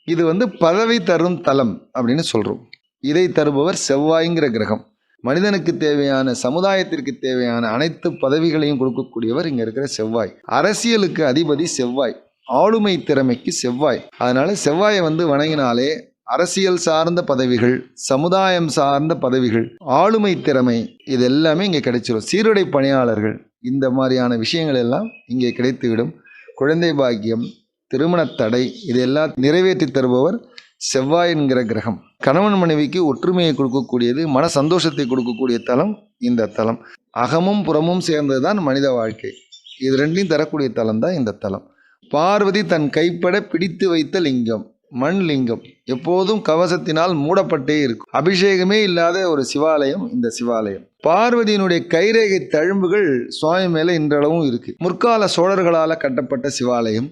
இது பதவி தரும் தலம் அப்படின்னு சொல்றோம். இதை தருபவர் செவ்வாய்ங்கிற கிரகம். மனிதனுக்கு தேவையான, சமுதாயத்திற்கு தேவையான அனைத்து பதவிகளையும் கொடுக்கக்கூடியவர் இங்க இருக்கிற செவ்வாய். அரசியலுக்கு அதிபதி செவ்வாய், ஆளுமை திறமைக்கு செவ்வாய். அதனால செவ்வாயை வணங்கினாலே அரசியல் சார்ந்த பதவிகள், சமுதாயம் சார்ந்த பதவிகள், ஆளுமை திறமை, இது எல்லாமே இங்கே கிடைச்சிடும். சீருடை பணியாளர்கள், இந்த மாதிரியான விஷயங்கள் எல்லாம் இங்கே கிடைத்துவிடும். குழந்தை பாக்கியம், திருமண தடை, இதெல்லாம் நிறைவேற்றி தருபவர் செவ்வாய் என்கிற கிரகம். கணவன் மனைவிக்கு ஒற்றுமையை கொடுக்கக்கூடியது, மன சந்தோஷத்தை கொடுக்கக்கூடிய தலம் இந்த தலம். அகமும் புறமும் சேர்ந்ததுதான் மனித வாழ்க்கை. இது ரெண்டையும் தரக்கூடிய தலம் தான் இந்த தலம். பார்வதி தன் கைப்பட பிடித்து வைத்த லிங்கம், மண் லிங்கம், எப்போதும் கவசத்தினால் மூடப்பட்டே இருக்கும். அபிஷேகமே இல்லாத ஒரு சிவாலயம் இந்த சிவாலயம். பார்வதியினுடைய கைரேகை தழும்புகள் சுவாமி மேல இன்றளவும் இருக்கு. முற்கால சோழர்களால் கட்டப்பட்ட சிவாலயம்.